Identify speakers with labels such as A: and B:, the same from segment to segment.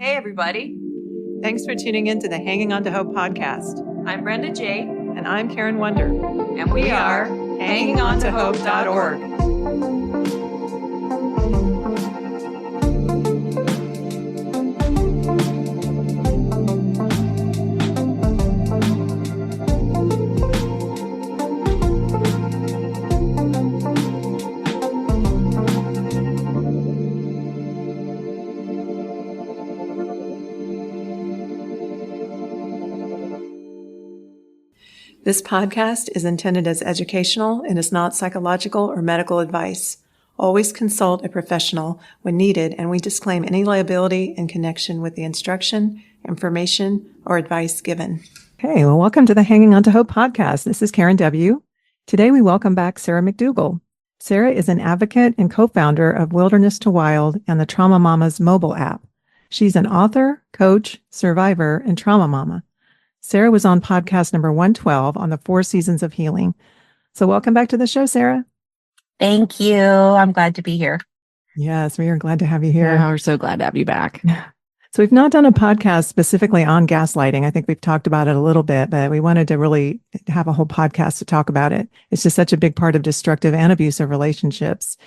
A: Hey, everybody.
B: Thanks for tuning in to the Hanging On to Hope podcast.
A: I'm Brenda J.
B: And I'm Karen Wonder.
A: And we are HangingOnToHope.org.
B: This podcast is intended as educational and is not psychological or medical advice. Always consult a professional when needed, and we disclaim any liability in connection with the instruction, information, or advice given. Hey, well, welcome to the Hanging On to Hope podcast. This is Karen W. Today, we welcome back Sarah Mcdugal. Sarah is an advocate and co-founder of Wilderness to Wild and the Trauma Mamas mobile app. She's an author, coach, survivor, and trauma mama. Sarah was on podcast number 112 on the 4 Seasons of Healing. So welcome back to the show, Sarah.
C: Thank you. I'm glad to be here.
B: Yes, we are glad to have you here.
D: Yeah, we're so glad to have you back.
B: So we've not done a podcast specifically on gaslighting. I think we've talked about it a little bit, but we wanted to really have a whole podcast to talk about it. It's just such a big part of destructive and abusive relationships.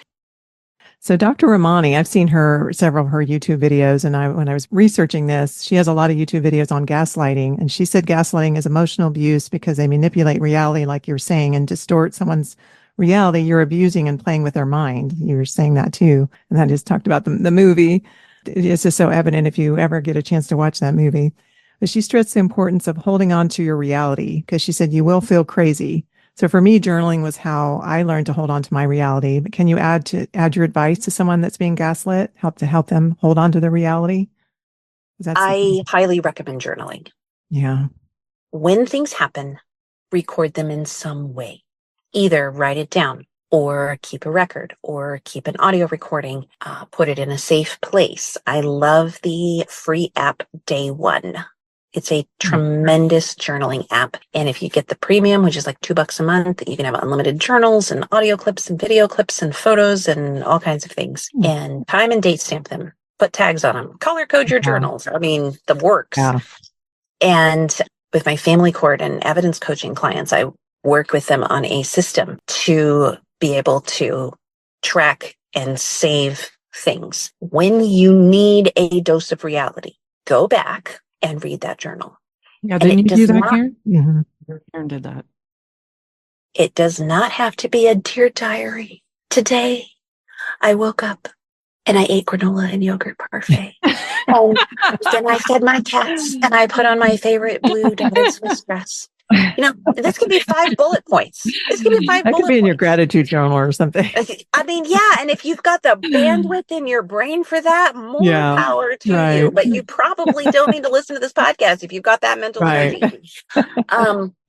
B: So Dr. Ramani, I've seen several of her YouTube videos, and when I was researching this, she has a lot of YouTube videos on gaslighting, and she said gaslighting is emotional abuse because they manipulate reality, like you're saying, and distort someone's reality. You're abusing and playing with their mind. You were saying that too, and I just talked about the movie. It's just so evident if you ever get a chance to watch that movie. But she stressed the importance of holding on to your reality because she said you will feel crazy. So for me, journaling was how I learned to hold on to my reality. But can you add your advice to someone that's being gaslit, help them hold on to their reality?
C: I highly recommend journaling.
B: Yeah.
C: When things happen, record them in some way. Either write it down or keep a record or keep an audio recording, put it in a safe place. I love the free app Day One. It's a tremendous journaling app. And if you get the premium, which is like $2 a month, you can have unlimited journals and audio clips and video clips and photos and all kinds of things. And time and date stamp them, put tags on them, color code your journals. I mean, the works.
B: Yeah.
C: And with my family court and evidence coaching clients, I work with them on a system to be able to track and save things. When you need a dose of reality, go back and read that journal.
D: Yeah, didn't you do that, Karen? Mm-hmm. Karen did that.
C: It does not have to be a dear diary. Today, I woke up and I ate granola and yogurt parfait. And then I fed my cats and I put on my favorite blue dyed Swiss dress. This could be 5 bullet points.
B: That could be in your gratitude journal or something.
C: I mean, yeah. And if you've got the bandwidth in your brain for that, more power to you. But you probably don't need to listen to this podcast if you've got that mental energy.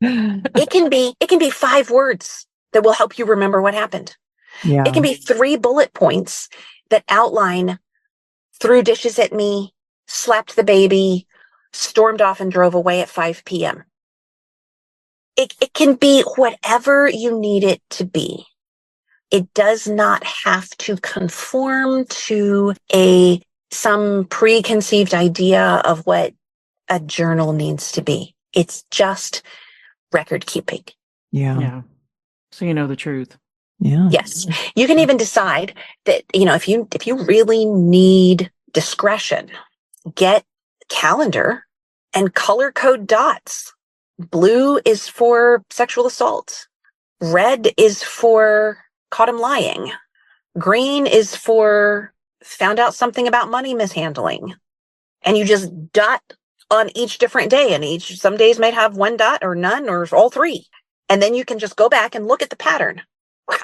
C: It can be 5 words that will help you remember what happened.
B: Yeah.
C: It can be 3 bullet points that outline threw dishes at me, slapped the baby, stormed off and drove away at 5 p.m. It can be whatever you need it to be. It does not have to conform to some preconceived idea of what a journal needs to be. It's just record keeping.
B: Yeah.
D: So you know the truth.
B: Yeah.
C: Yes. You can even decide that, if you really need discretion, get a calendar and color code dots. Blue is for sexual assault. Red is for caught him lying. Green is for found out something about money mishandling. And you just dot on each different day. And some days might have 1 dot or none or all 3. And then you can just go back and look at the pattern. Wow.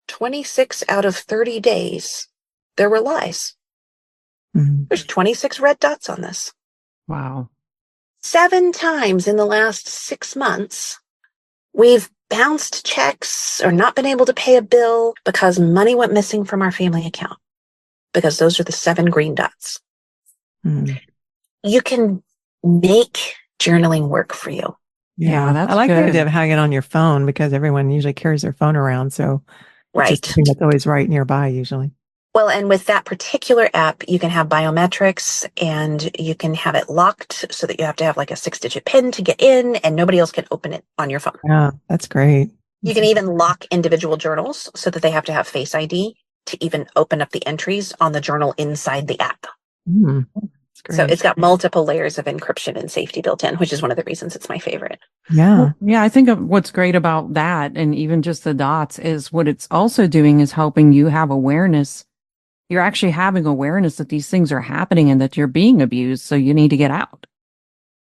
C: 26 out of 30 days, there were lies. Mm-hmm. There's 26 red dots on this.
D: Wow.
C: 7 times in the last 6 months, we've bounced checks or not been able to pay a bill because money went missing from our family account. Because those are the 7 green dots. Mm. You can make journaling work for you.
B: Yeah,
D: that's
B: I like
D: good.
B: the idea of having it on your phone because everyone usually carries their phone around. So
C: right.
B: It's just something that's always right nearby usually.
C: Well, and with that particular app, you can have biometrics and you can have it locked so that you have to have like a 6-digit PIN to get in and nobody else can open it on your phone.
B: Yeah, that's great.
C: You can even lock individual journals so that they have to have Face ID to even open up the entries on the journal inside the app.
B: That's great.
C: So it's got multiple layers of encryption and safety built in, which is one of the reasons it's my favorite.
B: Yeah.
D: Yeah, I think what's great about that, and even just the dots, is what it's also doing is helping you have awareness. You're actually having awareness that these things are happening and that you're being abused, so you need to get out.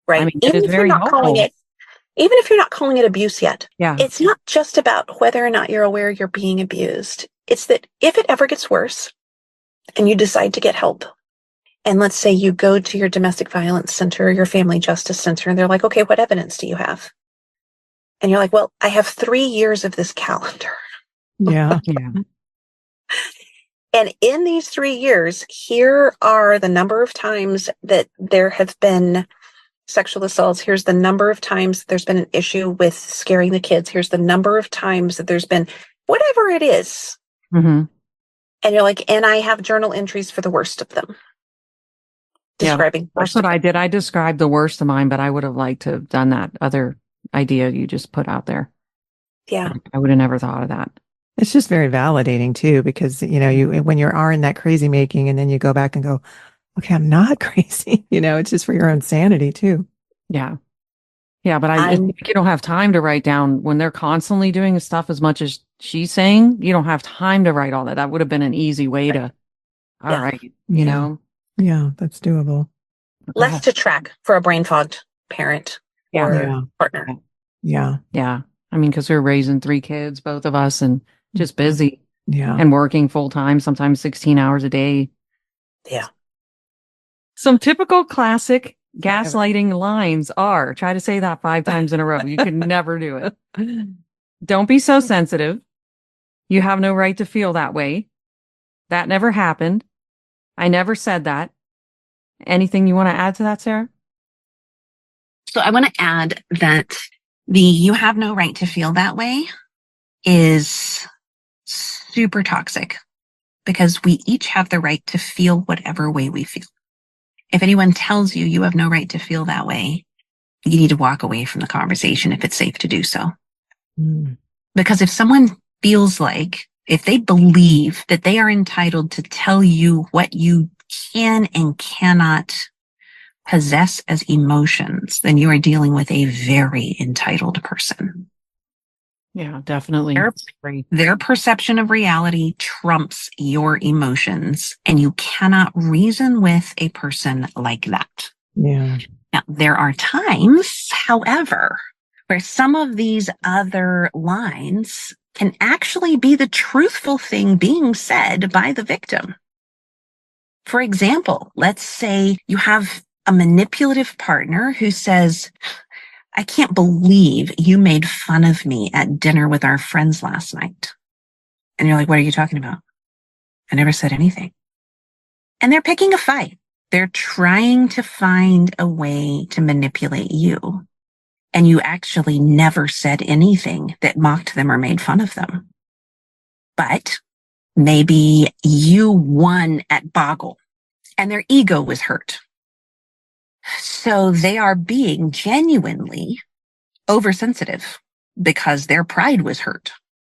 C: Right.
D: I mean, it is very helpful.
C: Even if you're not calling it abuse yet,
D: Yeah.
C: it's not just about whether or not you're aware you're being abused. It's that if it ever gets worse and you decide to get help, and let's say you go to your domestic violence center or your family justice center, and they're like, okay, what evidence do you have? And you're like, well, I have 3 years of this calendar.
B: Yeah.
D: Yeah.
C: And in these 3 years, here are the number of times that there have been sexual assaults. Here's the number of times there's been an issue with scaring the kids. Here's the number of times that there's been whatever it is.
D: Mm-hmm.
C: And you're like, and I have journal entries for the worst of them. Describing
D: That's what I did. I described the worst of mine, but I would have liked to have done that other idea you just put out there.
C: Yeah.
D: I would have never thought of that.
B: It's just very validating too, because, when you are in that crazy making and then you go back and go, okay, I'm not crazy. It's just for your own sanity too.
D: Yeah. Yeah. But I think you don't have time to write down when they're constantly doing stuff as much as she's saying. You don't have time to write all that. That would have been an easy way to, all right, you know?
B: Yeah, that's doable.
C: Less to track for a brain fogged parent or partner.
B: Yeah.
D: Yeah. I mean, because we're raising 3 kids, both of us, and just busy.
B: Yeah.
D: And working full time, sometimes 16 hours a day.
C: Yeah.
D: Some typical classic gaslighting lines are, try to say that 5 times in a row. You could never do it. Don't be so sensitive. You have no right to feel that way. That never happened. I never said that. Anything you want to add to that, Sarah?
C: So I want to add that the you have no right to feel that way is super toxic because we each have the right to feel whatever way we feel. If anyone tells you you have no right to feel that way, you need to walk away from the conversation if it's safe to do so. Because if someone feels like, if they believe that they are entitled to tell you what you can and cannot possess as emotions, then you are dealing with a very entitled person.
D: Yeah, definitely.
C: Their perception of reality trumps your emotions, and you cannot reason with a person like that.
B: Yeah.
C: Now, there are times, however, where some of these other lines can actually be the truthful thing being said by the victim. For example, let's say you have a manipulative partner who says, I can't believe you made fun of me at dinner with our friends last night. And you're like, what are you talking about? I never said anything. And they're picking a fight. They're trying to find a way to manipulate you. And you actually never said anything that mocked them or made fun of them. But maybe you won at Boggle and their ego was hurt. So they are being genuinely oversensitive because their pride was hurt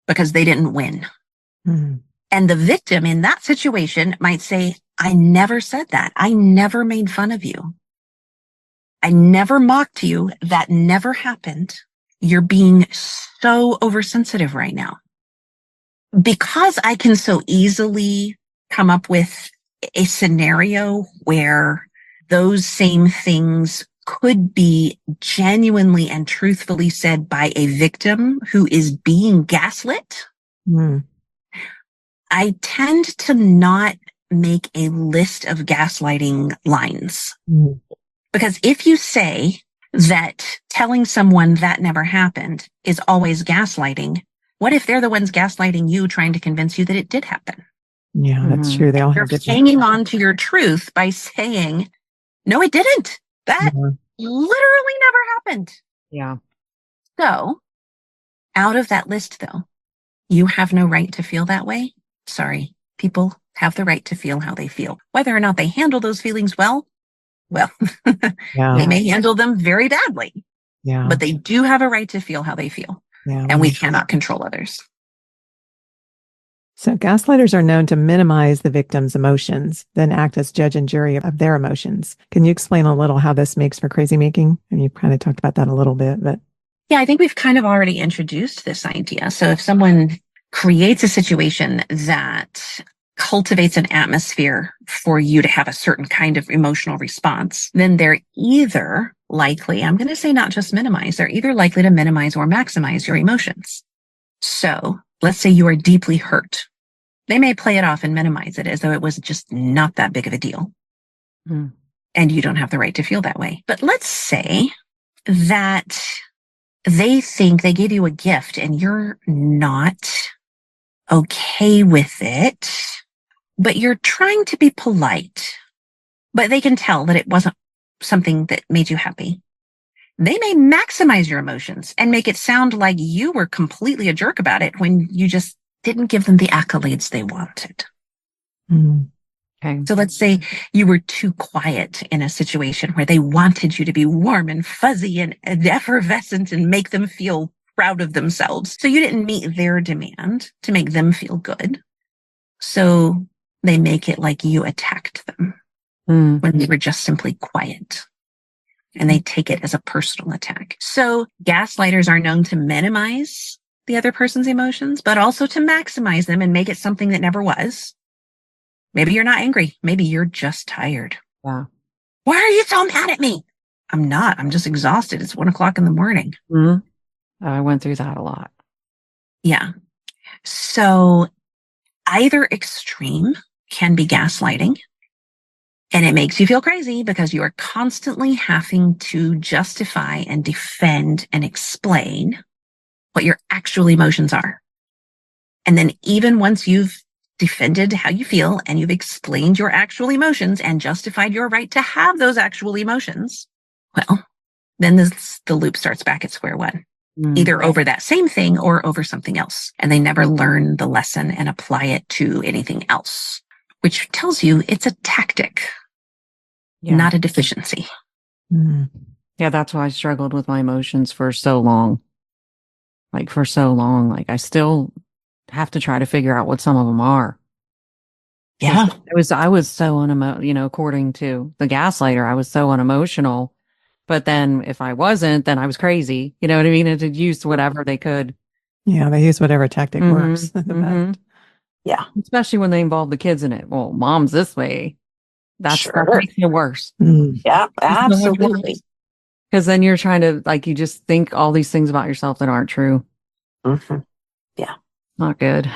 C: because they didn't win. And the victim in that situation might say, I never said that. I never made fun of you. I never mocked you. That never happened. You're being so oversensitive right now. Because I can so easily come up with a scenario where those same things could be genuinely and truthfully said by a victim who is being gaslit. I tend to not make a list of gaslighting lines. Because if you say that telling someone that never happened is always gaslighting, what if they're the ones gaslighting you, trying to convince you that it did happen?
B: Yeah, that's true. They all
C: You're
B: have different.
C: hanging on to your truth by saying, no, it didn't. That literally never happened.
D: Yeah.
C: So out of that list, though, you have no right to feel that way. Sorry, People have the right to feel how they feel. Whether or not they handle those feelings well,
B: Yeah.
C: they may handle them very badly,
B: Yeah.
C: but they do have a right to feel how they feel.
B: Yeah.
C: And we cannot control others.
B: So gaslighters are known to minimize the victim's emotions, then act as judge and jury of their emotions. Can you explain a little how this makes for crazy making? And you kind of talked about that a little bit, but.
C: Yeah, I think we've kind of already introduced this idea. So if someone creates a situation that cultivates an atmosphere for you to have a certain kind of emotional response, then they're either likely, I'm going to say not just minimize, they're either likely to minimize or maximize your emotions. So let's say you are deeply hurt. They may play it off and minimize it as though it was just not that big of a deal.
D: Mm.
C: And you don't have the right to feel that way. But let's say that they think they gave you a gift and you're not okay with it, but you're trying to be polite, but they can tell that it wasn't something that made you happy. They may maximize your emotions and make it sound like you were completely a jerk about it when you just didn't give them the accolades they wanted.
D: Okay.
C: So let's say you were too quiet in a situation where they wanted you to be warm and fuzzy and effervescent and make them feel proud of themselves. So you didn't meet their demand to make them feel good. So they make it like you attacked them when they were just simply quiet. And they take it as a personal attack. So gaslighters are known to minimize the other person's emotions, but also to maximize them and make it something that never was. Maybe you're not angry. Maybe you're just tired.
D: Yeah.
C: Why are you so mad at me? I'm not. I'm just exhausted. It's 1 o'clock in the morning.
D: I went through that a lot.
C: Yeah. So either extreme can be gaslighting. And it makes you feel crazy because you are constantly having to justify and defend and explain what your actual emotions are. And then even once you've defended how you feel and you've explained your actual emotions and justified your right to have those actual emotions, well, then the loop starts back at square one, either over that same thing or over something else. And they never learn the lesson and apply it to anything else, which tells you it's a tactic.
D: Yeah.
C: Not a deficiency.
D: Yeah, that's why I struggled with my emotions for so long. Like I still have to try to figure out what some of them are.
C: Yeah.
D: I was so according to the gaslighter, I was so unemotional. But then if I wasn't, then I was crazy. You know what I mean? And to use whatever they could.
B: Yeah, they use whatever tactic works the best.
C: Yeah.
D: Especially when they involve the kids in it. Well, mom's this way. That makes it worse.
C: Yeah, absolutely.
D: Because then you're trying to, you just think all these things about yourself that aren't true.
C: Yeah.
D: Not good.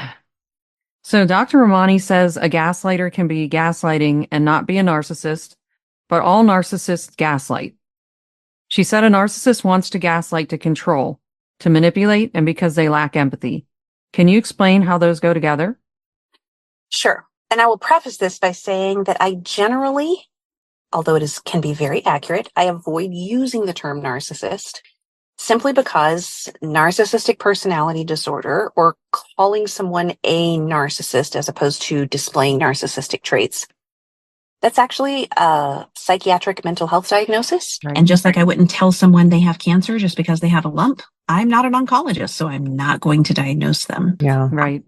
D: So Dr. Romani says a gaslighter can be gaslighting and not be a narcissist, but all narcissists gaslight. She said a narcissist wants to gaslight to control, to manipulate, and because they lack empathy. Can you explain how those go together?
C: Sure. And I will preface this by saying that I generally, although can be very accurate, I avoid using the term narcissist simply because narcissistic personality disorder, or calling someone a narcissist as opposed to displaying narcissistic traits, that's actually a psychiatric mental health diagnosis. Right. And just like I wouldn't tell someone they have cancer just because they have a lump, I'm not an oncologist, so I'm not going to diagnose them.
B: Yeah.
D: Right.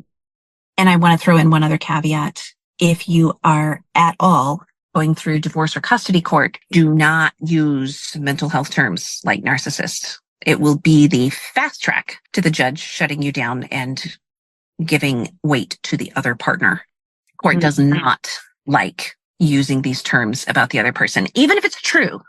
C: And I want to throw in one other caveat. If you are at all going through divorce or custody court, do not use mental health terms like narcissist. It will be the fast track to the judge shutting you down and giving weight to the other partner. Court does not like using these terms about the other person, even if it's true.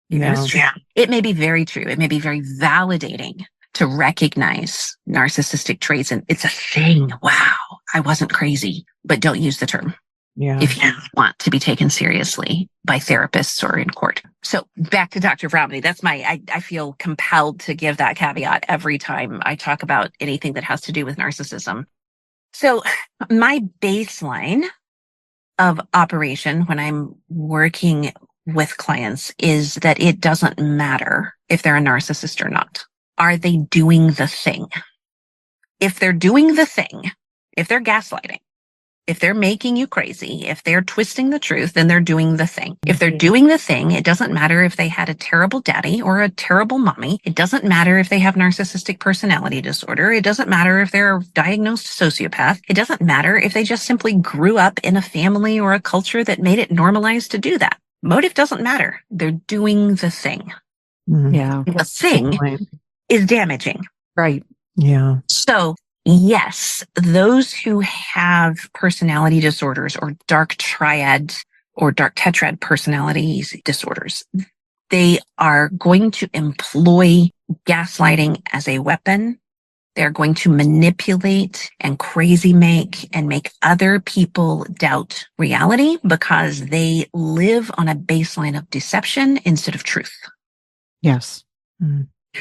C: It may be very true. It may be very validating to recognize narcissistic traits. And it's a thing. Wow, I wasn't crazy, but don't use the term.
B: Yeah.
C: If you want to be taken seriously by therapists or in court. So back to Dr. Romani. That's I feel compelled to give that caveat every time I talk about anything that has to do with narcissism. So my baseline of operation when I'm working with clients is that it doesn't matter if they're a narcissist or not. Are they doing the thing? If they're doing the thing, if they're gaslighting, If they're making you crazy, if they're twisting the truth, then they're doing the thing. If they're doing the thing, it doesn't matter if they had a terrible daddy or a terrible mommy. It doesn't matter if they have narcissistic personality disorder. It doesn't matter if they're a diagnosed sociopath. It doesn't matter if they just simply grew up in a family or a culture that made it normalized to do that. Motive doesn't matter. They're doing the thing.
D: Yeah.
C: The thing is damaging.
D: Right.
B: Yeah.
C: So yes, those who have personality disorders or dark triad or dark tetrad personalities disorders, they are going to employ gaslighting as a weapon. They're going to manipulate and crazy make and make other people doubt reality because they live on a baseline of deception instead of truth.
D: Yes.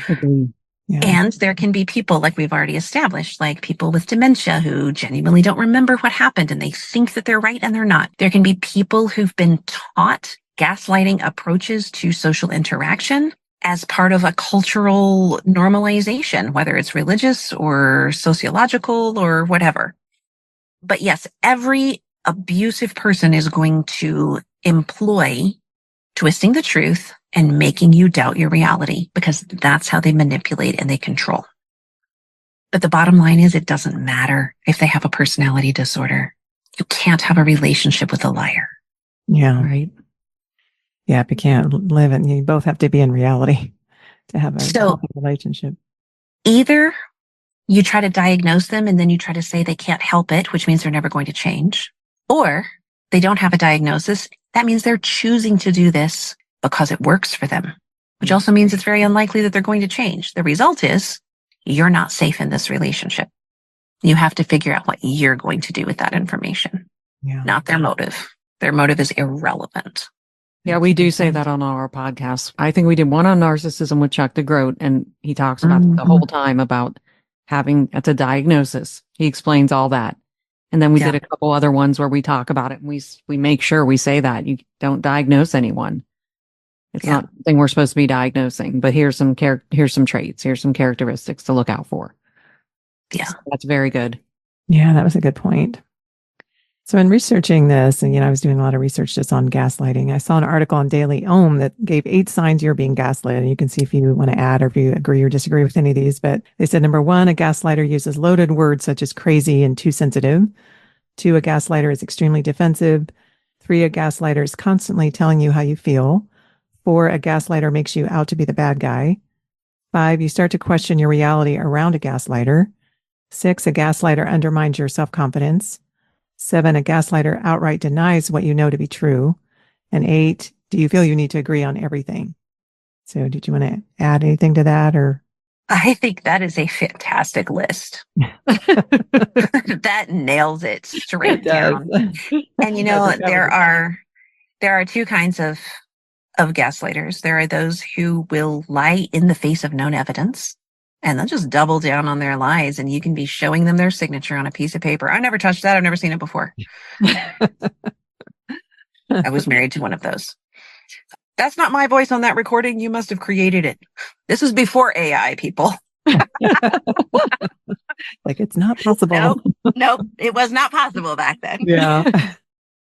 D: Agree.
B: Yeah.
C: And there can be people, like we've already established, like people with dementia who genuinely don't remember what happened and they think that they're right and they're not. There can be people who've been taught gaslighting approaches to social interaction as part of a cultural normalization, whether it's religious or sociological or whatever. But yes, every abusive person is going to employ twisting the truth and making you doubt your reality because that's how they manipulate and they control. But the bottom line is it doesn't matter if they have a personality disorder. You can't have a relationship with a liar.
B: Yeah.
D: Right.
B: Yeah. If you can't live it, you both have to be in reality to have a healthy relationship.
C: Either you try to diagnose them and then you try to say they can't help it, which means they're never going to change, or they don't have a diagnosis. That means they're choosing to do this because it works for them, which also means it's very unlikely that they're going to change. The result is you're not safe in this relationship. You have to figure out what you're going to do with that information, not their motive. Their motive is irrelevant.
D: Yeah, we do say that on our podcast. I think we did one on narcissism with Chuck DeGroat, and he talks about the whole time about having it's a diagnosis. He explains all that. And then we did a couple other ones where we talk about it and we make sure we say that you don't diagnose anyone. It's not something we're supposed to be diagnosing, but here's some traits, here's some characteristics to look out for.
C: Yeah.
D: So that's very good.
B: Yeah, that was a good point. So in researching this, and I was doing a lot of research just on gaslighting, I saw an article on Daily Ohm that gave 8 signs you're being gaslit. And you can see if you want to add or if you agree or disagree with any of these. But they said, number 1, a gaslighter uses loaded words such as crazy and too sensitive. 2, a gaslighter is extremely defensive. 3, a gaslighter is constantly telling you how you feel. 4, a gaslighter makes you out to be the bad guy. 5, you start to question your reality around a gaslighter. 6, a gaslighter undermines your self-confidence. 7, a gaslighter outright denies what you know to be true. And 8, do you feel you need to agree on everything? So did you want to add anything to that or?
C: I think that is a fantastic list. That nails it straight down. And there are 2 kinds of gaslighters. There are those who will lie in the face of known evidence, and they'll just double down on their lies, and you can be showing them their signature on a piece of paper. I never touched that. I've never seen it before. I was married to one of those. That's not my voice on that recording. You must have created it. This was before AI, people.
B: Like, it's not possible.
C: Nope. It was not possible back then.
B: Yeah.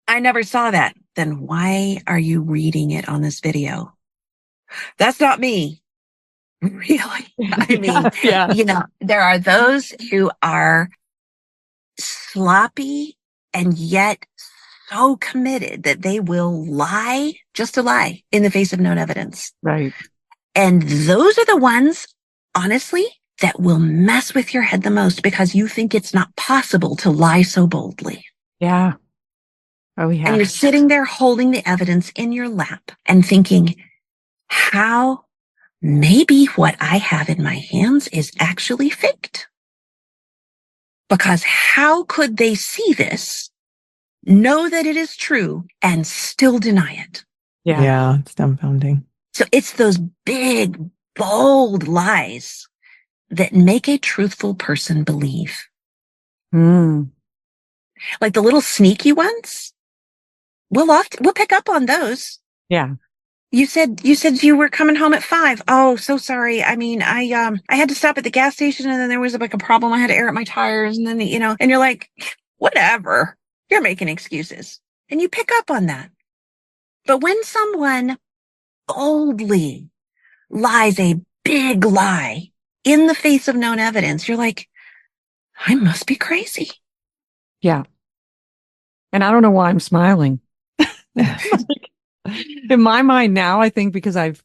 C: I never saw that. Then why are you reading it on this video? That's not me. Really? I mean, there are those who are sloppy and yet so committed that they will lie just to lie in the face of known evidence.
D: Right.
C: And those are the ones, honestly, that will mess with your head the most because you think it's not possible to lie so boldly.
D: Yeah. Oh, yeah.
C: And you're sitting there holding the evidence in your lap and thinking, how maybe what I have in my hands is actually faked. Because how could they see this, know that it is true, and still deny it?
B: Yeah, it's dumbfounding.
C: So it's those big, bold lies that make a truthful person believe. Like the little sneaky ones, we'll pick up on those.
D: Yeah.
C: You said you were coming home at 5. Oh, so sorry. I mean, I had to stop at the gas station and then there was like a problem. I had to air out my tires and then, and you're like, whatever. You're making excuses. And you pick up on that. But when someone boldly lies a big lie in the face of known evidence, you're like, I must be crazy.
D: Yeah. And I don't know why I'm smiling. In my mind now, I think because I've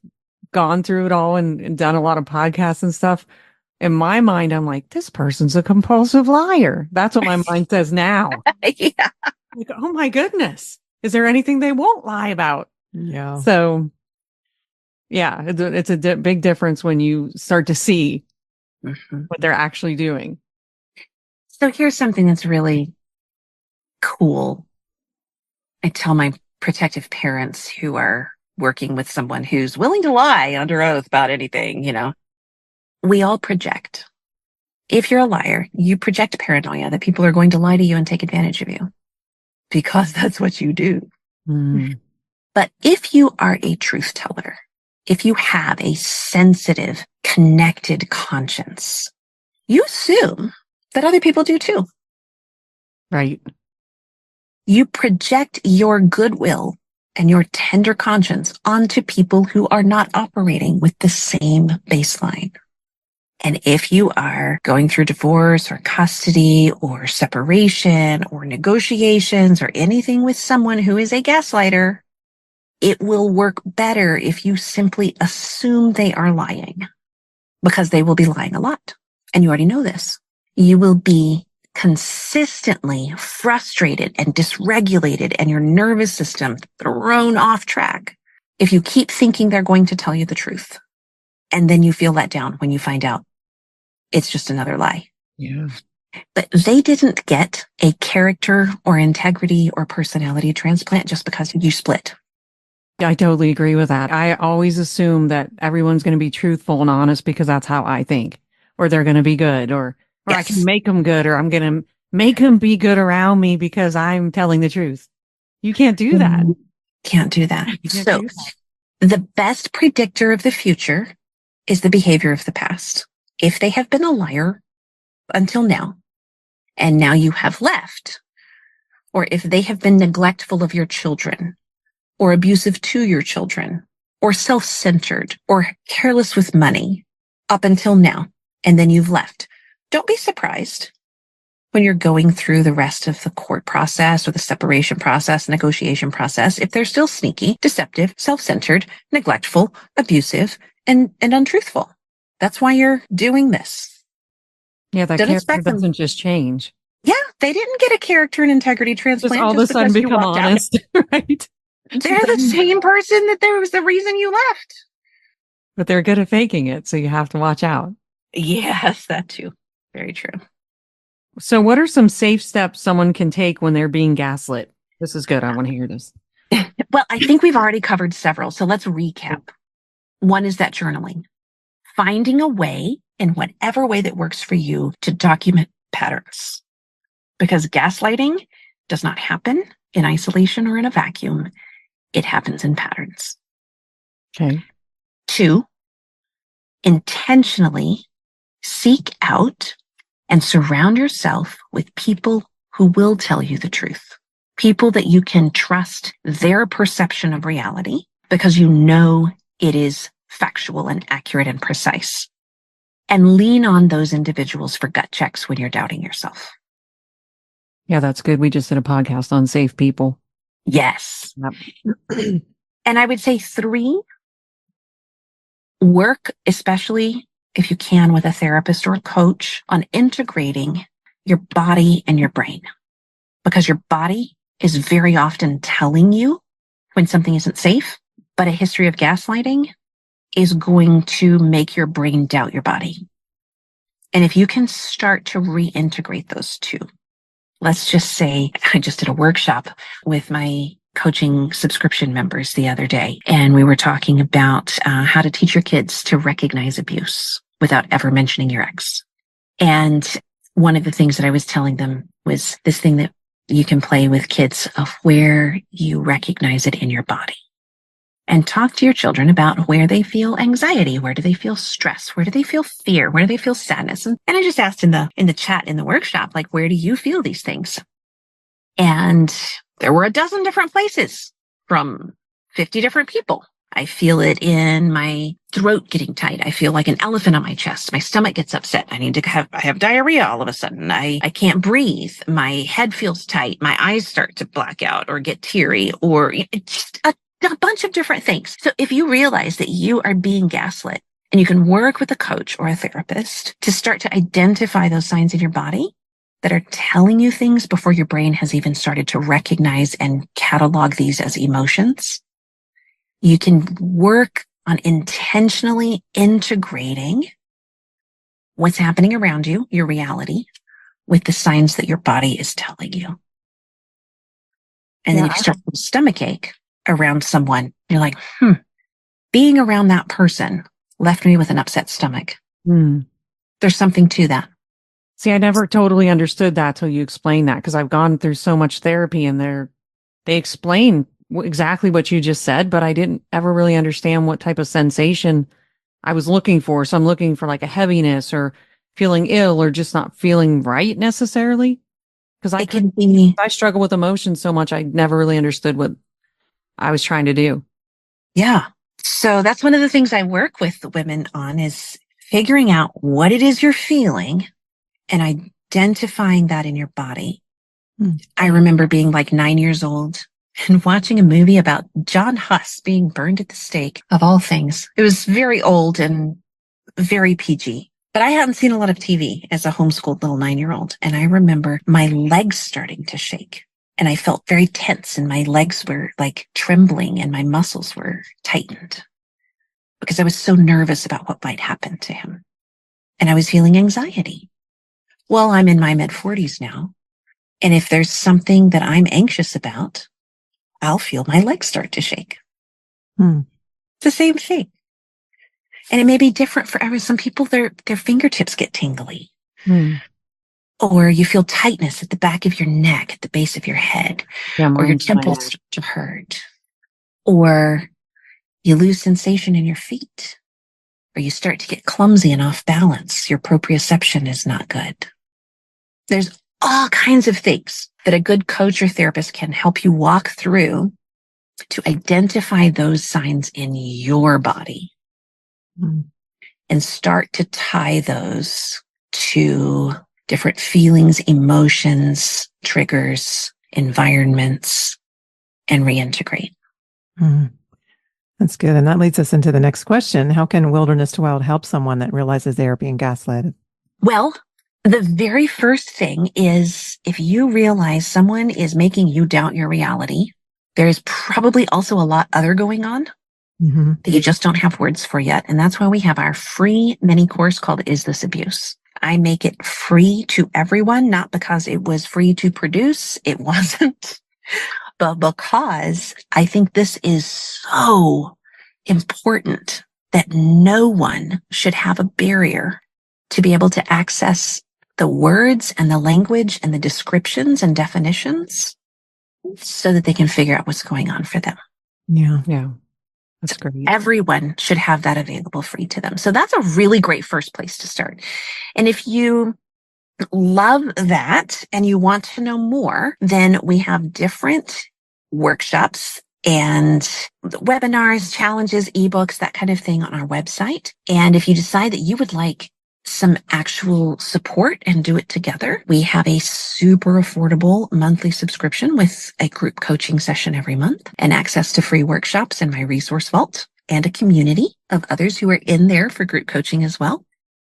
D: gone through it all and done a lot of podcasts and stuff, in my mind, I'm like, this person's a compulsive liar. That's what my mind says now.
C: Yeah.
D: Like, oh my goodness. Is there anything they won't lie about?
B: Yeah.
D: So, yeah, it's a big difference when you start to see what they're actually doing.
C: So here's something that's really cool. I tell my protective parents who are working with someone who's willing to lie under oath about anything, we all project. If you're a liar, you project paranoia that people are going to lie to you and take advantage of you because that's what you do. But if you are a truth teller, if you have a sensitive, connected conscience, you assume that other people do too.
D: Right.
C: You project your goodwill and your tender conscience onto people who are not operating with the same baseline. And if you are going through divorce or custody or separation or negotiations or anything with someone who is a gaslighter, it will work better if you simply assume they are lying, because they will be lying a lot. And you already know this. You will be consistently frustrated and dysregulated and your nervous system thrown off track if you keep thinking they're going to tell you the truth. And then you feel let down when you find out it's just another lie.
D: Yeah.
C: But they didn't get a character or integrity or personality transplant just because you split.
D: I totally agree with that. I always assume that everyone's going to be truthful and honest because that's how I think, or they're going to be good, or
C: Yes.
D: I can make them good, or I'm going to make them be good around me because I'm telling the truth. You can't do that.
C: Can't do that.
D: You can't
C: So
D: do that.
C: the best predictor of the future is the behavior of the past. If they have been a liar until now, and now you have left, or if they have been neglectful of your children, or abusive to your children, or self-centered, or careless with money up until now, and then you've left, don't be surprised when you're going through the rest of the court process or the separation process, negotiation process, if they're still sneaky, deceptive, self-centered, neglectful, abusive, and untruthful. That's why you're doing this.
D: Yeah, that
C: Don't
D: character
C: expect them.
D: doesn't just change.
C: Yeah, they didn't get a character and integrity transplant
D: Just all of a sudden
C: because you
D: become
C: walked out.
D: honest, right?
C: They're the same person that there was the reason you left.
D: But they're good at faking it, so you have to watch out.
C: Yes, that too. Very true.
D: So what are some safe steps someone can take when they're being gaslit? This is good. I want to hear this.
C: Well, I think we've already covered several, so let's recap. One is that journaling. Finding a way, in whatever way that works for you, to document patterns. Because gaslighting does not happen in isolation or in a vacuum. It happens in patterns.
D: Okay.
C: 2, intentionally seek out and surround yourself with people who will tell you the truth. People that you can trust their perception of reality because you know it is factual and accurate and precise. And lean on those individuals for gut checks when you're doubting yourself.
D: Yeah, that's good. We just did a podcast on safe people.
C: Yes.
D: Yep.
C: And I would say 3, work, especially if you can with a therapist or a coach, on integrating your body and your brain. Because your body is very often telling you when something isn't safe, but a history of gaslighting is going to make your brain doubt your body. And if you can start to reintegrate those two, let's just say I just did a workshop with my coaching subscription members the other day, and we were talking about how to teach your kids to recognize abuse without ever mentioning your ex. And one of the things that I was telling them was this thing that you can play with kids of where you recognize it in your body. And talk to your children about where they feel anxiety, where do they feel stress, where do they feel fear, where do they feel sadness. And I just asked in the chat in the workshop, like, where do you feel these things? And there were a dozen different places from 50 different people. I feel it in my throat getting tight. I feel like an elephant on my chest. My stomach gets upset. I have diarrhea all of a sudden. I can't breathe. My head feels tight. My eyes start to black out or get teary, or just a bunch of different things. So if you realize that you are being gaslit, and you can work with a coach or a therapist to start to identify those signs in your body that are telling you things before your brain has even started to recognize and catalog these as emotions, you can work on intentionally integrating what's happening around you, your reality, with the signs that your body is telling you. And then if you start with stomach ache around someone, you're like, being around that person left me with an upset stomach. There's something to that.
D: See, I never totally understood that till you explained that, because I've gone through so much therapy and they explain exactly what you just said, but I didn't ever really understand what type of sensation I was looking for. So I'm looking for like a heaviness or feeling ill or just not feeling right necessarily. Because I struggle with emotions so much, I never really understood what I was trying to do.
C: Yeah. So that's one of the things I work with women on, is figuring out what it is you're feeling and identifying that in your body. I remember being like 9 years old and watching a movie about John Huss being burned at the stake, of all things. It was very old and very PG, but I hadn't seen a lot of TV as a homeschooled little 9-year-old. And I remember my legs starting to shake, and I felt very tense, and my legs were like trembling and my muscles were tightened because I was so nervous about what might happen to him. And I was feeling anxiety. Well, I'm in my mid-40s now. And if there's something that I'm anxious about, I'll feel my legs start to shake. It's the same thing. And it may be different for everyone. Some people, their fingertips get tingly. Or you feel tightness at the back of your neck, at the base of your head. Or your temples start to hurt. Or you lose sensation in your feet. Or you start to get clumsy and off balance. Your proprioception is not good. There's all kinds of things that a good coach or therapist can help you walk through to identify those signs in your body and start to tie those to different feelings, emotions, triggers, environments, and reintegrate.
B: That's good. And that leads us into the next question. How can Wilderness to Wild help someone that realizes they are being gaslighted?
C: Well, the very first thing is, if you realize someone is making you doubt your reality, there is probably also a lot other going on that you just don't have words for yet. And that's why we have our free mini course called Is This Abuse? I make it free to everyone, not because it was free to produce. It wasn't. But because I think this is so important that no one should have a barrier to be able to access the words and the language and the descriptions and definitions so that they can figure out what's going on for them.
D: Yeah. That's great.
C: Everyone should have that available free to them. So that's a really great first place to start. And if you love that and you want to know more, then we have different workshops and webinars, challenges, ebooks, that kind of thing on our website. And if you decide that you would like some actual support and do it together, we have a super affordable monthly subscription with a group coaching session every month and access to free workshops in my resource vault and a community of others who are in there for group coaching as well.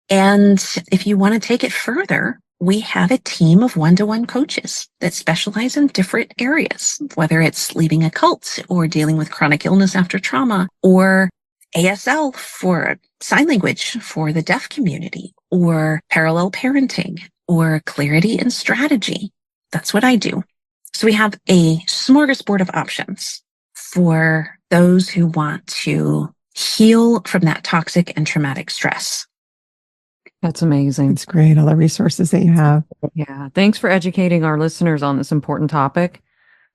C: And if you want to take it further, we have a team of one-to-one coaches that specialize in different areas, whether it's leaving a cult or dealing with chronic illness after trauma, or ASL for sign language for the deaf community, or parallel parenting, or clarity and strategy. That's what I do. So we have a smorgasbord of options for those who want to heal from that toxic and traumatic stress.
D: That's amazing.
B: It's great. All the resources that you have.
D: Yeah. Thanks for educating our listeners on this important topic.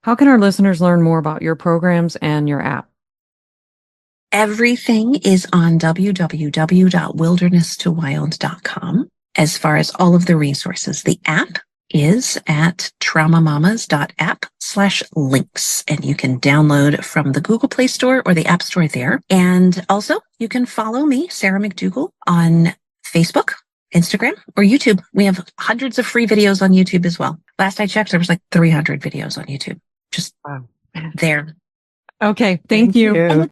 D: How can our listeners learn more about your programs and your app?
C: Everything is on www.wildernesstowild.com as far as all of the resources. The app is at traumamamas.app/links. And you can download from the Google Play Store or the App Store there. And also you can follow me, Sarah Mcdugal, on Facebook, Instagram, or YouTube. We have hundreds of free videos on YouTube as well. Last I checked, there was like 300 videos on YouTube. Just there.
D: Okay. Thank you.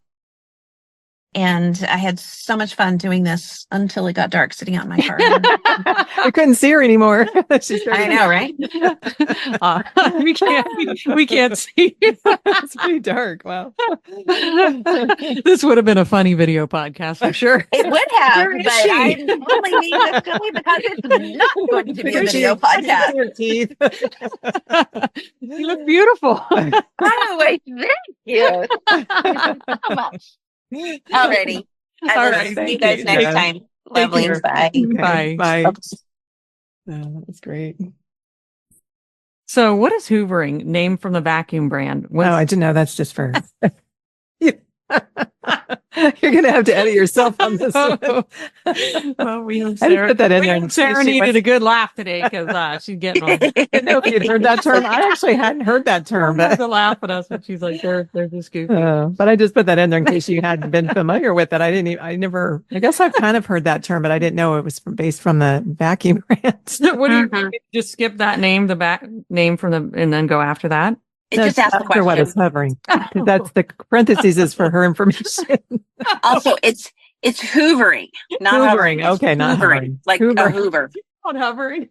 C: And I had so much fun doing this until it got dark sitting out in my car.
B: We couldn't see her anymore.
C: I know, right?
D: We can't see.
B: It's pretty dark. Wow.
D: This would have been a funny video podcast for sure.
C: It would have,
D: Where is
C: but
D: she?
C: I only need this silly because it's not going to be a video podcast.
B: Your teeth.
D: You look beautiful.
C: Oh, wait, thank you. So much. Alrighty.
D: All right.
C: See
B: Thank
C: you guys
B: you,
C: next
B: Sarah.
C: time. Lovely.
B: care.
C: Bye.
D: Bye.
B: Bye.
C: Oops.
B: Oh, that's great.
D: So, what is hoovering? Named from the vacuum brand.
B: Oh, I didn't know. That's just for. You're going to have to edit yourself on this one.
D: Well, we have
B: I just
D: Sarah.
B: put that in
D: we
B: there.
D: have
B: and
D: Sarah
B: see if she
D: needed a good laugh today because she's getting on.
B: I didn't know if you'd heard that term. I actually hadn't heard that term,
D: But
B: but
D: to laugh at us, and she's like, "They're just goofy."
B: but I just put that in there in case you hadn't been familiar with it. I guess I've kind of heard that term, but I didn't know it was based from the vacuum brand.
D: What do you just skip that name, the back name from the, and then go after that?
C: It just asked the
B: after what is
C: question.
B: hovering. 'Cause that's the parentheses is for her information.
C: Also, it's hoovering, not
B: Hoovering,
C: hovering. It's
B: okay, not hovering.
C: like
B: Hoover.
C: a Hoover.
D: On hovering.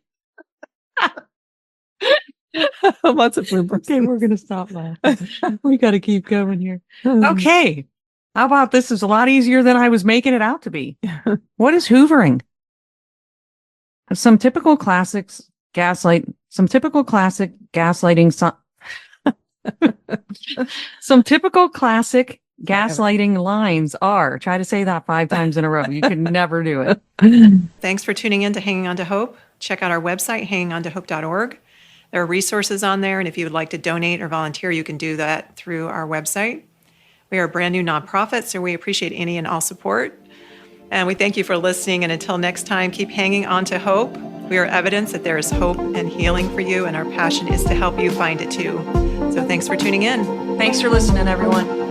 B: Lots of bloopers.
D: Okay, we're gonna stop laughing. We got to keep going here. Okay, how about this? Is a lot easier than I was making it out to be. What is hoovering? Some typical classic gaslighting. Some typical classic lines are. Try to say that 5 times in a row. You can never do it.
A: Thanks for tuning in to Hanging On to Hope. Check out our website, hangingontohope.org. There are resources on there, and if you would like to donate or volunteer, you can do that through our website. We are a brand new nonprofit, so we appreciate any and all support. And we thank you for listening, and until next time, keep hanging on to hope. We are evidence that there is hope and healing for you, and our passion is to help you find it too. So thanks for tuning in.
D: Thanks for listening, everyone.